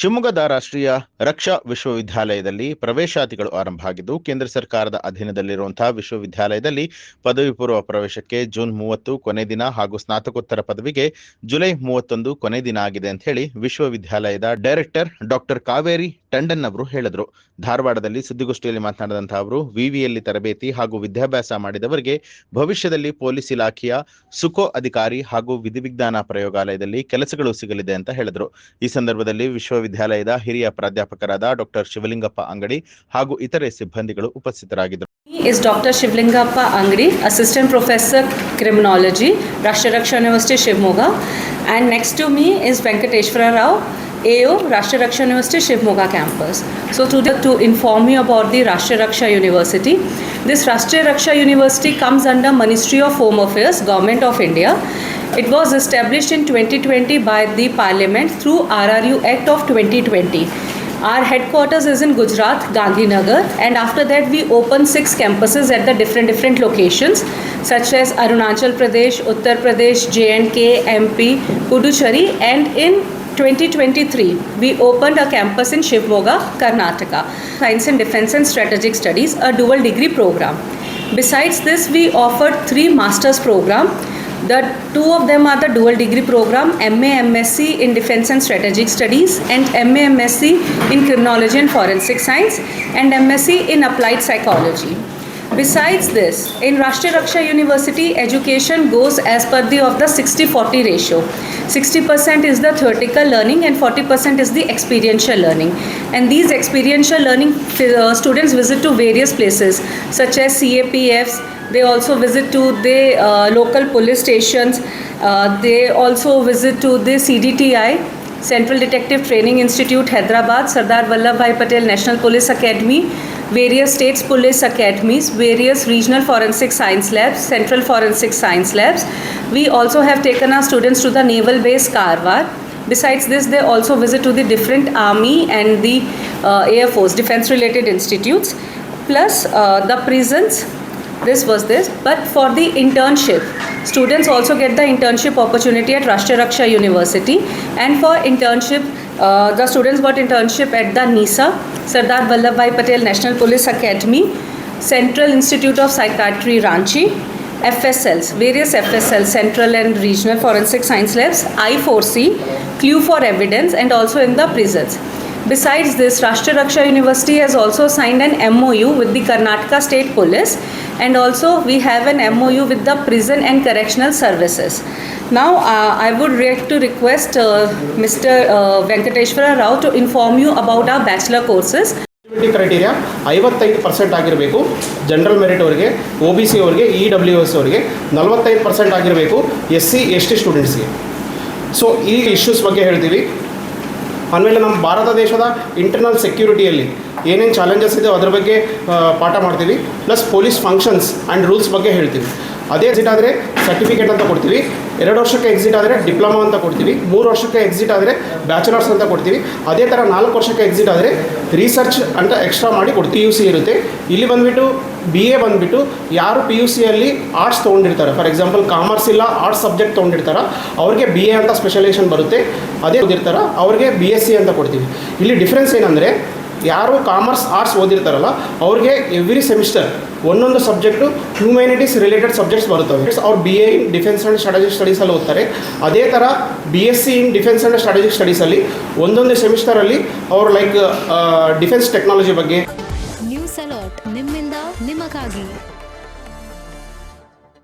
ಶಿವಮೊಗ್ಗದ ರಾಷ್ಟ್ರೀಯ ರಕ್ಷಾ ವಿಶ್ವವಿದ್ಯಾಲಯದಲ್ಲಿ ಪ್ರವೇಶಾತಿಗಳು ಆರಂಭ ಆಗಿದ್ದು, ಕೇಂದ್ರ ಸರ್ಕಾರದ ಅಧೀನದಲ್ಲಿರುವಂತಹ ವಿಶ್ವವಿದ್ಯಾಲಯದಲ್ಲಿ ಪದವಿ ಪೂರ್ವ ಪ್ರವೇಶಕ್ಕೆ ಜೂನ್ 30 ಕೊನೆ ದಿನ ಹಾಗೂ ಸ್ನಾತಕೋತ್ತರ ಪದವಿಗೆ ಜುಲೈ 31 ಕೊನೆ ದಿನ ಆಗಿದೆ ಅಂತ ಹೇಳಿ ವಿಶ್ವವಿದ್ಯಾಲಯದ ಡೈರೆಕ್ಟರ್ ಡಾಕ್ಟರ್ ಕಾವೇರಿ ಟಂಡನ್ ಅವರು ಹೇಳಿದರು. ಧಾರವಾಡದಲ್ಲಿ ಸುದ್ದಿಗೋಷ್ಠಿಯಲ್ಲಿ ಮಾತನಾಡಿದಂತಹ ಅವರು, ವಿವಿಯಲ್ಲಿ ತರಬೇತಿ ಹಾಗೂ ವಿದ್ಯಾಭ್ಯಾಸ ಮಾಡಿದವರಿಗೆ ಭವಿಷ್ಯದಲ್ಲಿ ಪೊಲೀಸ್ ಇಲಾಖೆಯ ಸುಕೋ ಅಧಿಕಾರಿ ಹಾಗೂ ವಿಧಿವಿಜ್ಞಾನ ಪ್ರಯೋಗಾಲಯದಲ್ಲಿ ಕೆಲಸಗಳು ಸಿಗಲಿದೆ ಅಂತ ಹೇಳಿದರು. ಈ ಸಂದರ್ಭದಲ್ಲಿ ವಿಶ್ವವಿದ್ಯಾಲಯದ ಹಿರಿಯ ಪ್ರಾಧ್ಯಾಪಕರಾದ ಡಾಕ್ಟರ್ ಶಿವಲಿಂಗಪ್ಪ ಅಂಗಡಿ ಹಾಗೂ ಇತರೆ ಸಿಬ್ಬಂದಿಗಳು ಉಪಸ್ಥಿತರಾಗಿದ್ದರು. Is Dr. Shivlingappa Angadi, Assistant Professor Criminology, Rashtriya Raksha University, Shivamogga, and next to me is Venkateshwara Rao, AO, Rashtriya Raksha University, Shivamogga campus. So today to inform you about the Rashtriya Raksha University. This Rashtriya Raksha University comes under Ministry of Home Affairs, Government of India. It was established in 2020 by the Parliament through RRU Act of 2020. Our headquarters is in Gujarat, Gandhinagar, and after that we opened 6 campuses at the different locations such as Arunachal Pradesh, Uttar Pradesh, J&K, MP, Puducherry, and in 2023 we opened a campus in Shivamogga, Karnataka. Science and Defence and Strategic Studies, a dual degree program. Besides this, we offered 3 masters program. The 2 of them are the dual degree program, MA MSc in Defence and Strategic Studies and MA MSc in Criminology and Forensic Science and MSc in Applied Psychology. Besides this, in Rashtriya Raksha University, education goes as per the 60-40 ratio. 60% is the theoretical learning and 40% is the experiential learning. And these experiential learning students visit to various places such as CAPFs. They also visit to the local police stations. They also visit to the CDTI, Central Detective Training Institute, Hyderabad, Sardar Vallabhbhai Patel National Police Academy, various states police academies, various regional forensic science labs, central forensic science labs. We also have taken our students to the naval base Karwar. Besides this, they also visit to the different army and the Air Force defense related institutes, plus the prisons. This was this, but for the internship, students also get the internship opportunity at Rashtriya Raksha University, and for internship, the students got internship at the NISA, Sardar Vallabhbhai Patel National Police Academy, Central Institute of Psychiatry, Ranchi, FSLs, various FSLs, Central and Regional Forensic Science Labs, I4C, Clue for Evidence, and also in the prisons. Besides this, Rashtriya Raksha University has also signed an MOU with the Karnataka State Police, and also we have an MOU with the Prison and Correctional Services. Now I would like to request Mr. Venkateshwara Rao to inform you about our bachelor courses. Criteria 55% ಆಗಿರಬೇಕು general merit ಅವರಿಗೆ, OBC ಅವರಿಗೆ, EWS ಅವರಿಗೆ 45% ಆಗಿರಬೇಕು SC ST ಸ್ಟೂಡೆಂಟ್ಸ್ಗೆ. So ಈ issues ಬಗ್ಗೆ ಹೇಳ್ತೀವಿ. ಆಮೇಲೆ ನಮ್ಮ ಭಾರತ ದೇಶದ ಇಂಟರ್ನಲ್ ಸೆಕ್ಯೂರಿಟಿಯಲ್ಲಿ ಏನೇನು ಚಾಲೆಂಜಸ್ ಇದೆ ಅದ್ರ ಬಗ್ಗೆ ಪಾಠ ಮಾಡ್ತೀವಿ. Plus police functions and rules ಬಗ್ಗೆ ಹೇಳ್ತೀವಿ. ಅದೇ ಎಕ್ಸಿಟ್ ಆದರೆ ಸರ್ಟಿಫಿಕೇಟ್ ಅಂತ ಕೊಡ್ತೀವಿ. 2 ವರ್ಷಕ್ಕೆ ಎಕ್ಸಿಟ್ ಆದರೆ ಡಿಪ್ಲೊಮಾ ಅಂತ ಕೊಡ್ತೀವಿ. 3 ವರ್ಷಕ್ಕೆ ಎಕ್ಸಿಟ್ ಆದರೆ ಬ್ಯಾಚುಲರ್ಸ್ ಅಂತ ಕೊಡ್ತೀವಿ. ಅದೇ ಥರ 4 ವರ್ಷಕ್ಕೆ ಎಕ್ಸಿಟ್ ಆದರೆ ರಿಸರ್ಚ್ ಅಂತ ಎಕ್ಸ್ಟ್ರಾ ಮಾಡಿ ಕೊಡ್ತೀವಿ. PUC ಇರುತ್ತೆ. ಇಲ್ಲಿ ಬಂದುಬಿಟ್ಟು BA ಬಂದುಬಿಟ್ಟು ಯಾರು PUCಯಲ್ಲಿ ಆರ್ಟ್ಸ್ ತೊಗೊಂಡಿರ್ತಾರೆ, ಫಾರ್ ಎಕ್ಸಾಂಪಲ್ ಕಾಮರ್ಸ್ ಇಲ್ಲ ಆರ್ಟ್ಸ್ ಸಬ್ಜೆಕ್ಟ್ ತೊಗೊಂಡಿರ್ತಾರೆ, ಅವ್ರಿಗೆ BA ಅಂತ ಸ್ಪೆಷಲೈಸೇಷನ್ ಬರುತ್ತೆ. ಅದೇ ಓದಿರ್ತಾರೆ ಅವ್ರಿಗೆ BSc ಅಂತ ಕೊಡ್ತೀವಿ. ಇಲ್ಲಿ ಡಿಫ್ರೆನ್ಸ್ ಏನಂದರೆ, ಯಾರು ಕಾಮರ್ಸ್ ಆರ್ಟ್ಸ್ ಓದಿರ್ತಾರಲ್ಲ ಅವ್ರಿಗೆ ಎವ್ರಿ ಸೆಮಿಸ್ಟರ್ ಒಂದೊಂದು ಸಬ್ಜೆಕ್ಟು ಹ್ಯೂಮ್ಯಾನಿಟೀಸ್ ರಿಲೇಟೆಡ್ ಸಬ್ಜೆಕ್ಟ್ಸ್ ಬರುತ್ತವೆ. ಅವ್ರು BA in defence and strategic ಸ್ಟಡೀಸಲ್ಲಿ ಓದ್ತಾರೆ. ಅದೇ ಥರ BSc in defence and strategic ಸ್ಟಡೀಸಲ್ಲಿ ಒಂದೊಂದು ಸೆಮಿಸ್ಟರಲ್ಲಿ ಅವರು ಲೈಕ್ ಡಿಫೆನ್ಸ್ ಟೆಕ್ನಾಲಜಿ ಬಗ್ಗೆ. ನ್ಯೂಸ್ ಅಲರ್ಟ್ ನಿಮ್ಮಿಂದ ನಿಮಗಾಗಿ.